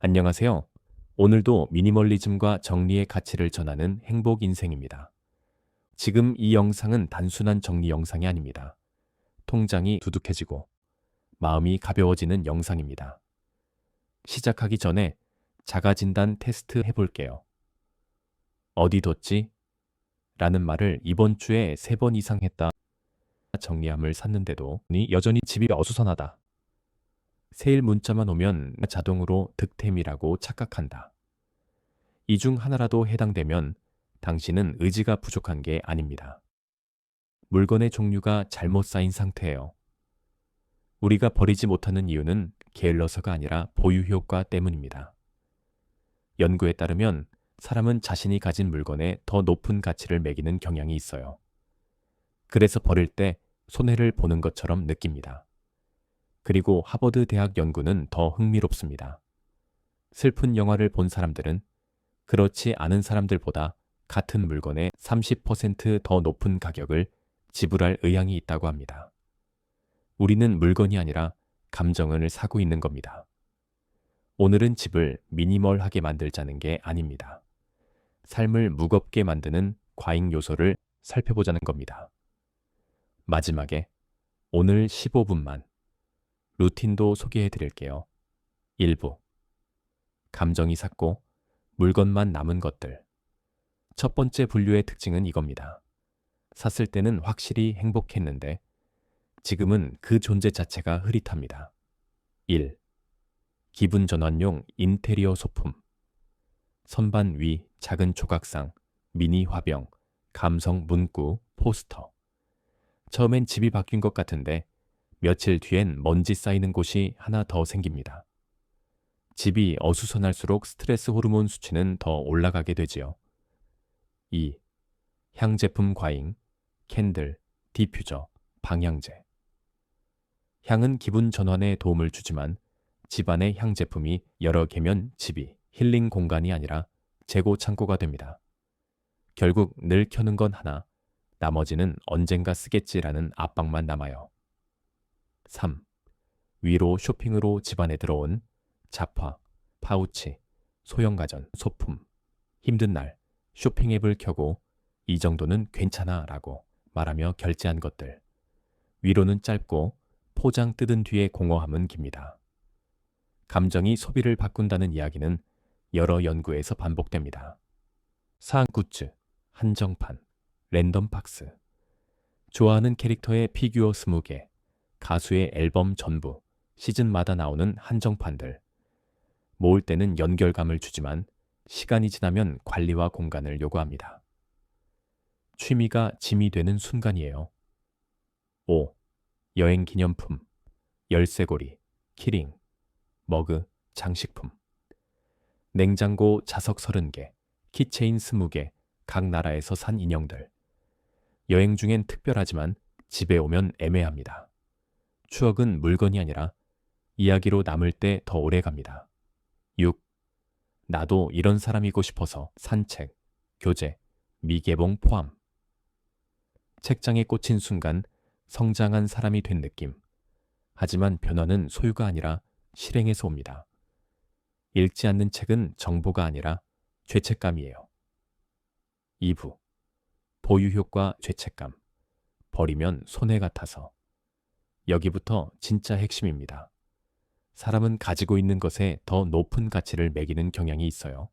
안녕하세요. 오늘도 미니멀리즘과 정리의 가치를 전하는 행복 인생입니다. 지금 이 영상은 단순한 정리 영상이 아닙니다. 통장이 두둑해지고 마음이 가벼워지는 영상입니다. 시작하기 전에 자가진단 테스트 해볼게요. 어디 뒀지? 라는 말을 이번 주에 3번 이상 했다. 정리함을 샀는데도 여전히 집이 어수선하다. 세일 문자만 오면 자동으로 득템이라고 착각한다. 이 중 하나라도 해당되면 당신은 의지가 부족한 게 아닙니다. 물건의 종류가 잘못 쌓인 상태예요. 우리가 버리지 못하는 이유는 게을러서가 아니라 보유 효과 때문입니다. 연구에 따르면 사람은 자신이 가진 물건에 더 높은 가치를 매기는 경향이 있어요. 그래서 버릴 때 손해를 보는 것처럼 느낍니다. 그리고 하버드 대학 연구는 더 흥미롭습니다. 슬픈 영화를 본 사람들은 그렇지 않은 사람들보다 같은 물건에 30%더 높은 가격을 지불할 의향이 있다고 합니다. 우리는 물건이 아니라 감정을 사고 있는 겁니다. 오늘은 집을 미니멀하게 만들자는 게 아닙니다. 삶을 무겁게 만드는 과잉 요소를 살펴보자는 겁니다. 마지막에 오늘 15분만 루틴도 소개해 드릴게요. 1부 감정이 삭고 물건만 남은 것들. 첫 번째 분류의 특징은 이겁니다. 샀을 때는 확실히 행복했는데 지금은 그 존재 자체가 흐릿합니다. 1. 기분 전환용 인테리어 소품. 선반 위 작은 조각상, 미니 화병, 감성 문구, 포스터. 처음엔 집이 바뀐 것 같은데 며칠 뒤엔 먼지 쌓이는 곳이 하나 더 생깁니다. 집이 어수선할수록 스트레스 호르몬 수치는 더 올라가게 되지요. 2. 향제품 과잉, 캔들, 디퓨저, 방향제. 향은 기분 전환에 도움을 주지만 집안의 향제품이 여러 개면 집이 힐링 공간이 아니라 재고 창고가 됩니다. 결국 늘 켜는 건 하나, 나머지는 언젠가 쓰겠지라는 압박만 남아요. 3. 위로 쇼핑으로 집안에 들어온 잡화, 파우치, 소형가전, 소품. 힘든 날 쇼핑 앱을 켜고 이 정도는 괜찮아 라고 말하며 결제한 것들. 위로는 짧고 포장 뜯은 뒤에 공허함은 깁니다. 감정이 소비를 바꾼다는 이야기는 여러 연구에서 반복됩니다. 사항 굿즈, 한정판, 랜덤 박스. 좋아하는 캐릭터의 피규어 20개, 가수의 앨범 전부, 시즌마다 나오는 한정판들. 모을 때는 연결감을 주지만 시간이 지나면 관리와 공간을 요구합니다. 취미가 짐이 되는 순간이에요. 5. 여행 기념품, 열쇠고리, 키링, 머그, 장식품. 냉장고 자석 30개, 키체인 20개, 각 나라에서 산 인형들. 여행 중엔 특별하지만 집에 오면 애매합니다. 추억은 물건이 아니라 이야기로 남을 때 더 오래 갑니다. 6. 나도 이런 사람이고 싶어서 산 책, 교재, 미개봉 포함. 책장에 꽂힌 순간 성장한 사람이 된 느낌. 하지만 변화는 소유가 아니라 실행에서 옵니다. 읽지 않는 책은 정보가 아니라 죄책감이에요. 2부. 보유 효과 죄책감. 버리면 손해 같아서. 여기부터 진짜 핵심입니다. 사람은 가지고 있는 것에 더 높은 가치를 매기는 경향이 있어요.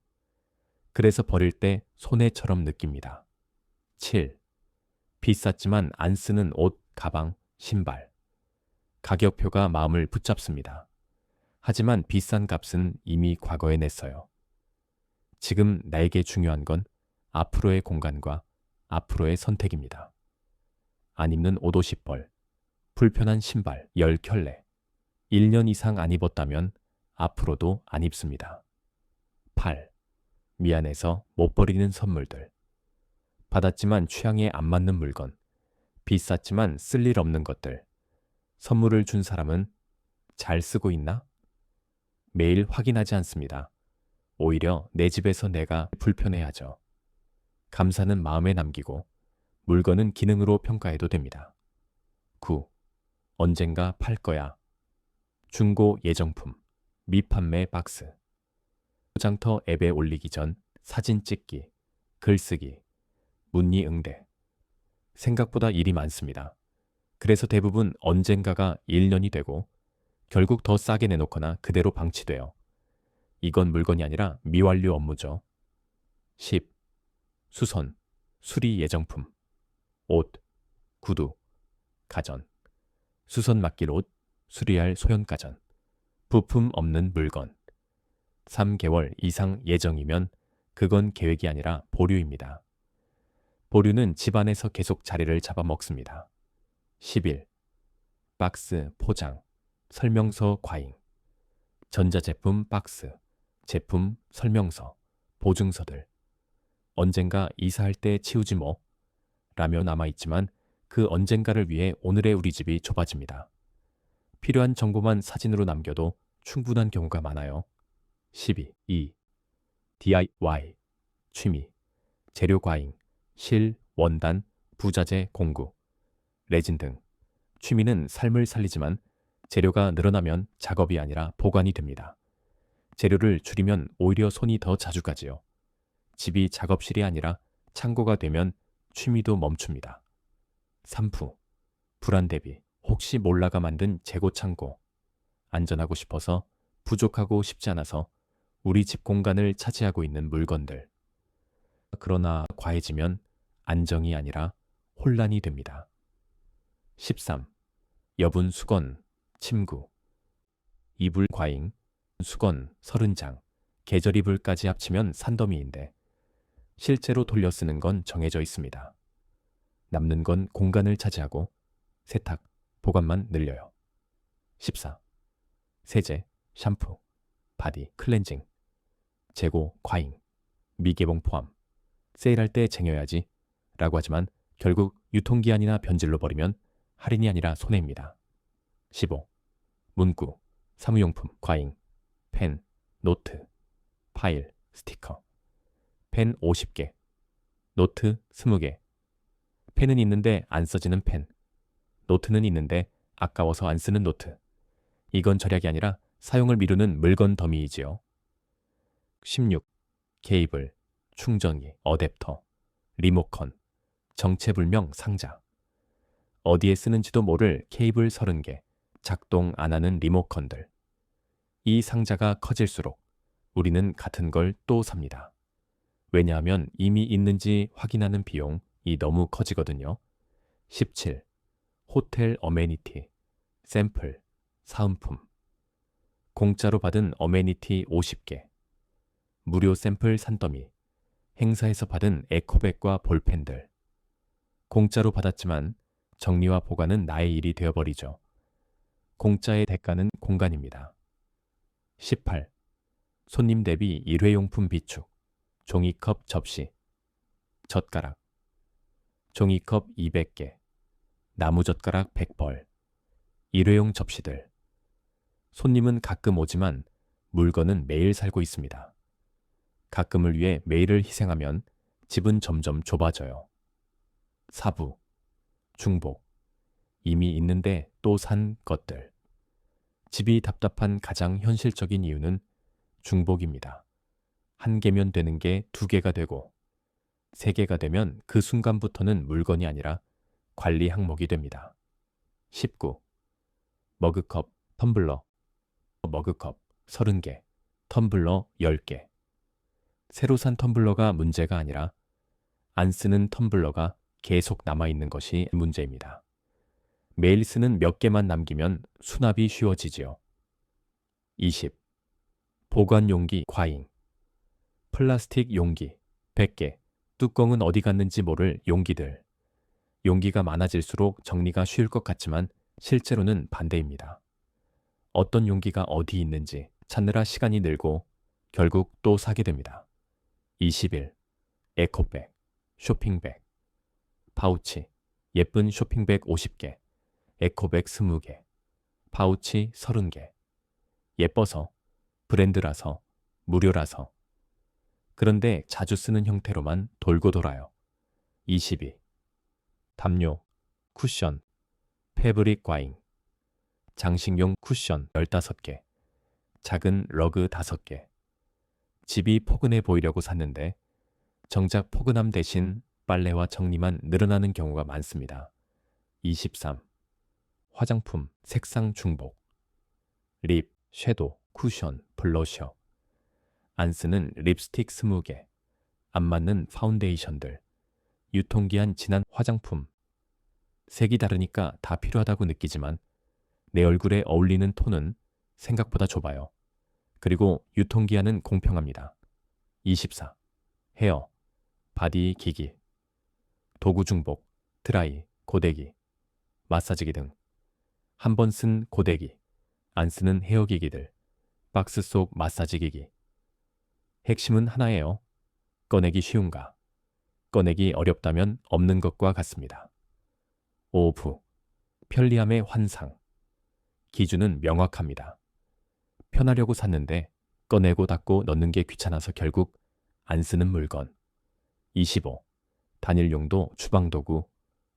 그래서 버릴 때 손해처럼 느낍니다. 7. 비쌌지만 안 쓰는 옷, 가방, 신발. 가격표가 마음을 붙잡습니다. 하지만 비싼 값은 이미 과거에 냈어요. 지금 나에게 중요한 건 앞으로의 공간과 앞으로의 선택입니다. 안 입는 옷 50벌, 불편한 신발 10켤레. 1년 이상 안 입었다면 앞으로도 안 입습니다. 8. 미안해서 못 버리는 선물들. 받았지만 취향에 안 맞는 물건, 비쌌지만 쓸 일 없는 것들. 선물을 준 사람은 잘 쓰고 있나? 매일 확인하지 않습니다. 오히려 내 집에서 내가 불편해하죠. 감사는 마음에 남기고 물건은 기능으로 평가해도 됩니다. 9. 언젠가 팔 거야. 중고 예정품, 미판매 박스. 포장터 앱에 올리기 전 사진 찍기, 글쓰기, 문의응대. 생각보다 일이 많습니다. 그래서 대부분 언젠가가 1년이 되고 결국 더 싸게 내놓거나 그대로 방치돼요. 이건 물건이 아니라 미완료 업무죠. 10. 수선, 수리 예정품, 옷, 구두, 가전. 수선 맡길 옷, 수리할 소형 가전, 부품 없는 물건. 3개월 이상 예정이면 그건 계획이 아니라 보류입니다. 보류는 집안에서 계속 자리를 잡아먹습니다. 11. 박스, 포장, 설명서, 과잉. 전자제품 박스, 제품 설명서, 보증서들. 언젠가 이사할 때 치우지 뭐 라며 남아있지만 그 언젠가를 위해 오늘의 우리 집이 좁아집니다. 필요한 정보만 사진으로 남겨도 충분한 경우가 많아요. 12. 2. DIY, 취미, 재료 과잉, 실, 원단, 부자재 공구, 레진 등. 취미는 삶을 살리지만 재료가 늘어나면 작업이 아니라 보관이 됩니다. 재료를 줄이면 오히려 손이 더 자주 가지요. 집이 작업실이 아니라 창고가 되면 취미도 멈춥니다. 3부, 불안 대비, 혹시 몰라가 만든 재고 창고. 안전하고 싶어서, 부족하고 싶지 않아서 우리 집 공간을 차지하고 있는 물건들. 그러나 과해지면 안정이 아니라 혼란이 됩니다. 13. 여분 수건, 침구, 이불 과잉, 수건 30장, 계절 이불까지 합치면 산더미인데 실제로 돌려 쓰는 건 정해져 있습니다. 남는 건 공간을 차지하고 세탁, 보관만 늘려요. 14. 세제, 샴푸, 바디, 클렌징, 재고, 과잉, 미개봉 포함. 세일할 때 쟁여야지 라고 하지만 결국 유통기한이나 변질로 버리면 할인이 아니라 손해입니다. 15. 문구, 사무용품, 과잉, 펜, 노트, 파일, 스티커. 펜 50개, 노트 20개. 펜은 있는데 안 써지는 펜. 노트는 있는데 아까워서 안 쓰는 노트. 이건 절약이 아니라 사용을 미루는 물건 더미이지요. 16. 케이블, 충전기, 어댑터, 리모컨, 정체불명 상자. 어디에 쓰는지도 모를 케이블 30개, 작동 안 하는 리모컨들. 이 상자가 커질수록 우리는 같은 걸 또 삽니다. 왜냐하면 이미 있는지 확인하는 비용이 너무 커지거든요. 17. 호텔 어메니티, 샘플, 사은품. 공짜로 받은 어메니티 50개. 무료 샘플 산더미. 행사에서 받은 에코백과 볼펜들. 공짜로 받았지만 정리와 보관은 나의 일이 되어버리죠. 공짜의 대가는 공간입니다. 18. 손님 대비 일회용품 비축. 종이컵 접시, 젓가락, 종이컵 200개, 나무젓가락 100벌, 일회용 접시들. 손님은 가끔 오지만 물건은 매일 살고 있습니다. 가끔을 위해 매일을 희생하면 집은 점점 좁아져요. 4부, 중복, 이미 있는데 또 산 것들. 집이 답답한 가장 현실적인 이유는 중복입니다. 1개면 되는 게 2개가 되고 3개가 되면 그 순간부터는 물건이 아니라 관리 항목이 됩니다. 19. 머그컵, 텀블러, 머그컵 30개, 텀블러 10개. 새로 산 텀블러가 문제가 아니라 안 쓰는 텀블러가 계속 남아있는 것이 문제입니다. 매일 쓰는 몇 개만 남기면 수납이 쉬워지지요. 20. 보관 용기 과잉. 플라스틱 용기 100개, 뚜껑은 어디 갔는지 모를 용기들. 용기가 많아질수록 정리가 쉬울 것 같지만 실제로는 반대입니다. 어떤 용기가 어디 있는지 찾느라 시간이 늘고 결국 또 사게 됩니다. 21. 에코백, 쇼핑백, 파우치, 예쁜 쇼핑백 50개, 에코백 20개, 파우치 30개. 예뻐서, 브랜드라서, 무료라서. 그런데 자주 쓰는 형태로만 돌고 돌아요. 22. 담요, 쿠션, 패브릭 과잉, 장식용 쿠션 15개, 작은 러그 5개, 집이 포근해 보이려고 샀는데 정작 포근함 대신 빨래와 정리만 늘어나는 경우가 많습니다. 23. 화장품, 색상 중복. 립, 섀도우, 쿠션, 블러셔. 안 쓰는 립스틱 20개. 안 맞는 파운데이션들. 유통기한 지난 화장품. 색이 다르니까 다 필요하다고 느끼지만 내 얼굴에 어울리는 톤은 생각보다 좁아요. 그리고 유통기한은 공평합니다. 24. 헤어, 바디 기기. 도구 중복, 드라이, 고데기, 마사지기 등. 한 번 쓴 고데기, 안 쓰는 헤어기기들, 박스 속 마사지기기. 핵심은 하나예요. 꺼내기 쉬운가? 꺼내기 어렵다면 없는 것과 같습니다. 5부. 편리함의 환상. 기준은 명확합니다. 편하려고 샀는데 꺼내고 닫고 넣는 게 귀찮아서 결국 안 쓰는 물건. 25. 단일용도 주방도구,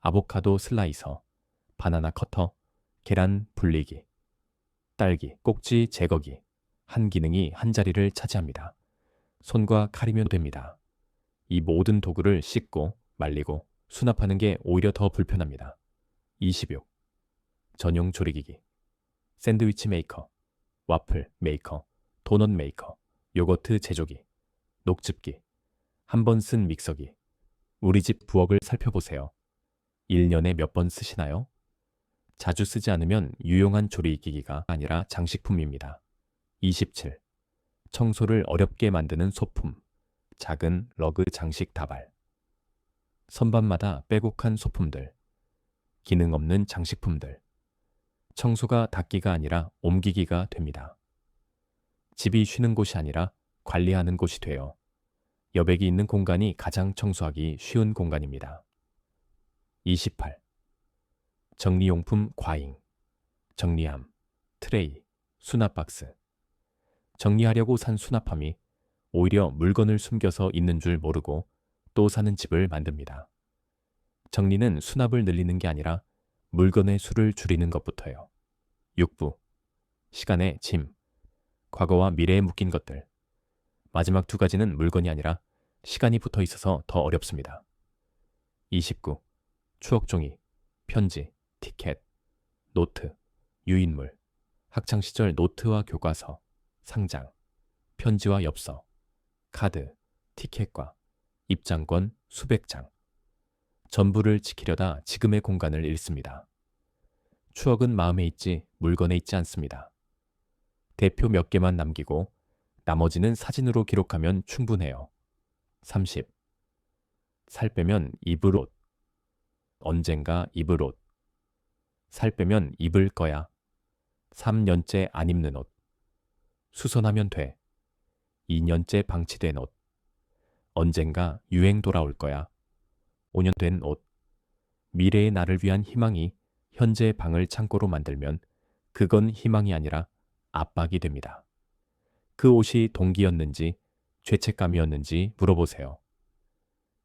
아보카도 슬라이서, 바나나 커터, 계란 불리기, 딸기 꼭지 제거기. 한 기능이 한 자리를 차지합니다. 손과 칼이면 됩니다. 이 모든 도구를 씻고 말리고 수납하는 게 오히려 더 불편합니다. 26. 전용 조리기기. 샌드위치 메이커, 와플 메이커, 도넛 메이커, 요거트 제조기, 녹즙기, 한 번 쓴 믹서기. 우리 집 부엌을 살펴보세요. 1년에 몇 번 쓰시나요? 자주 쓰지 않으면 유용한 조리기기가 아니라 장식품입니다. 27. 청소를 어렵게 만드는 소품. 작은 러그 장식 다발. 선반마다 빼곡한 소품들. 기능 없는 장식품들. 청소가 닦기가 아니라 옮기기가 됩니다. 집이 쉬는 곳이 아니라 관리하는 곳이 돼요. 여백이 있는 공간이 가장 청소하기 쉬운 공간입니다. 28. 정리용품 과잉. 정리함, 트레이, 수납박스. 정리하려고 산 수납함이 오히려 물건을 숨겨서 있는 줄 모르고 또 사는 집을 만듭니다. 정리는 수납을 늘리는 게 아니라 물건의 수를 줄이는 것부터예요. 6부. 시간의 짐. 과거와 미래에 묶인 것들. 마지막 두 가지는 물건이 아니라 시간이 붙어 있어서 더 어렵습니다. 29. 추억종이, 편지, 티켓, 노트, 유인물. 학창시절 노트와 교과서, 상장, 편지와 엽서, 카드, 티켓과 입장권 수백 장. 전부를 지키려다 지금의 공간을 잃습니다. 추억은 마음에 있지 물건에 있지 않습니다. 대표 몇 개만 남기고 나머지는 사진으로 기록하면 충분해요. 30. 살 빼면 입을 옷. 언젠가 입을 옷. 살 빼면 입을 거야. 3년째 안 입는 옷. 수선하면 돼. 2년째 방치된 옷. 언젠가 유행 돌아올 거야. 5년 된 옷. 미래의 나를 위한 희망이 현재의 방을 창고로 만들면 그건 희망이 아니라 압박이 됩니다. 그 옷이 동기였는지 죄책감이었는지 물어보세요.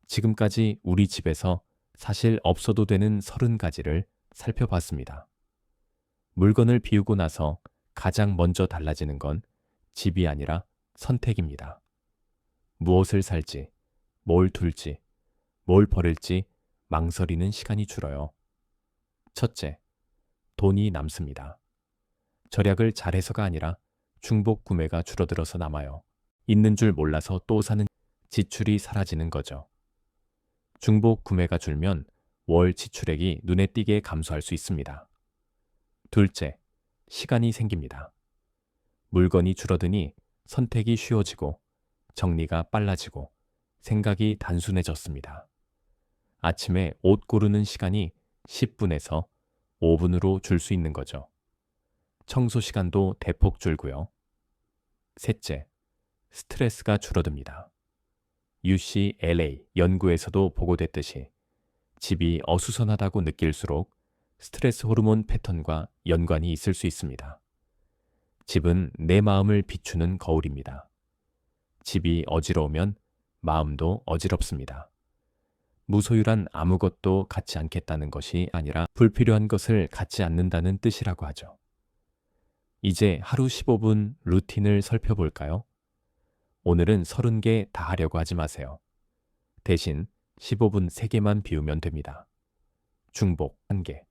지금까지 우리 집에서 사실 없어도 되는 30가지를 살펴봤습니다. 물건을 비우고 나서 가장 먼저 달라지는 건 집이 아니라 선택입니다. 무엇을 살지, 뭘 둘지, 뭘 버릴지 망설이는 시간이 줄어요. 첫째, 돈이 남습니다. 절약을 잘해서가 아니라 중복 구매가 줄어들어서 남아요. 있는 줄 몰라서 또 사는 지출이 사라지는 거죠. 중복 구매가 줄면 월 지출액이 눈에 띄게 감소할 수 있습니다. 둘째, 시간이 생깁니다. 물건이 줄어드니 선택이 쉬워지고 정리가 빨라지고 생각이 단순해졌습니다. 아침에 옷 고르는 시간이 10분에서 5분으로 줄 수 있는 거죠. 청소 시간도 대폭 줄고요. 셋째, 스트레스가 줄어듭니다. UCLA 연구에서도 보고됐듯이 집이 어수선하다고 느낄수록 스트레스 호르몬 패턴과 연관이 있을 수 있습니다. 집은 내 마음을 비추는 거울입니다. 집이 어지러우면 마음도 어지럽습니다. 무소유란 아무것도 갖지 않겠다는 것이 아니라 불필요한 것을 갖지 않는다는 뜻이라고 하죠. 이제 하루 15분 루틴을 살펴볼까요? 오늘은 30개 다 하려고 하지 마세요. 대신 15분 3개만 비우면 됩니다. 중복 1개.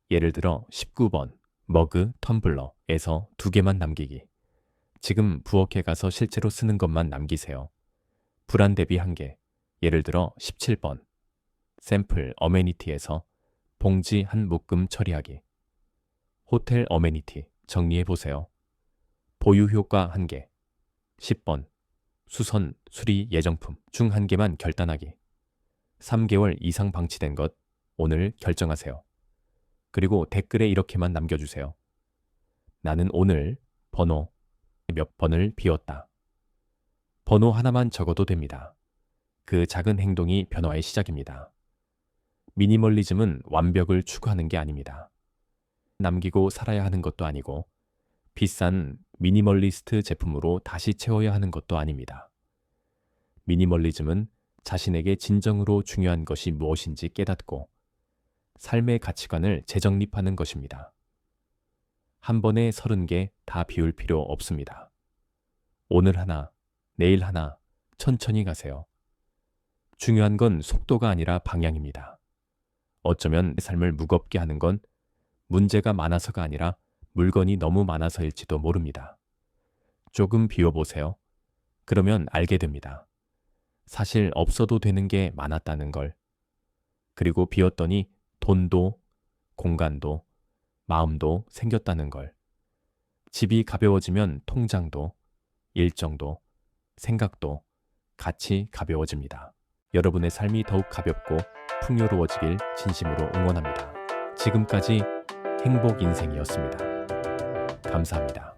예를 들어 19번 머그 텀블러에서 2개만 남기기. 지금 부엌에 가서 실제로 쓰는 것만 남기세요. 불안 대비 1개. 예를 들어 17번 샘플 어메니티에서 봉지 한 묶음 처리하기. 호텔 어메니티 정리해 보세요. 보유 효과 1개. 10번 수선 수리 예정품 중 1개만 결단하기. 3개월 이상 방치된 것 오늘 결정하세요. 그리고 댓글에 이렇게만 남겨주세요. 나는 오늘 번호 몇 번을 비웠다. 번호 하나만 적어도 됩니다. 그 작은 행동이 변화의 시작입니다. 미니멀리즘은 완벽을 추구하는 게 아닙니다. 남기고 살아야 하는 것도 아니고 비싼 미니멀리스트 제품으로 다시 채워야 하는 것도 아닙니다. 미니멀리즘은 자신에게 진정으로 중요한 것이 무엇인지 깨닫고 삶의 가치관을 재정립하는 것입니다. 한 번에 30개 다 비울 필요 없습니다. 오늘 하나, 내일 하나, 천천히 가세요. 중요한 건 속도가 아니라 방향입니다. 어쩌면 삶을 무겁게 하는 건 문제가 많아서가 아니라 물건이 너무 많아서일지도 모릅니다. 조금 비워보세요. 그러면 알게 됩니다. 사실 없어도 되는 게 많았다는 걸. 그리고 비웠더니 돈도, 공간도, 마음도 생겼다는 걸. 집이 가벼워지면 통장도, 일정도, 생각도 같이 가벼워집니다. 여러분의 삶이 더욱 가볍고 풍요로워지길 진심으로 응원합니다. 지금까지 행복 인생이었습니다. 감사합니다.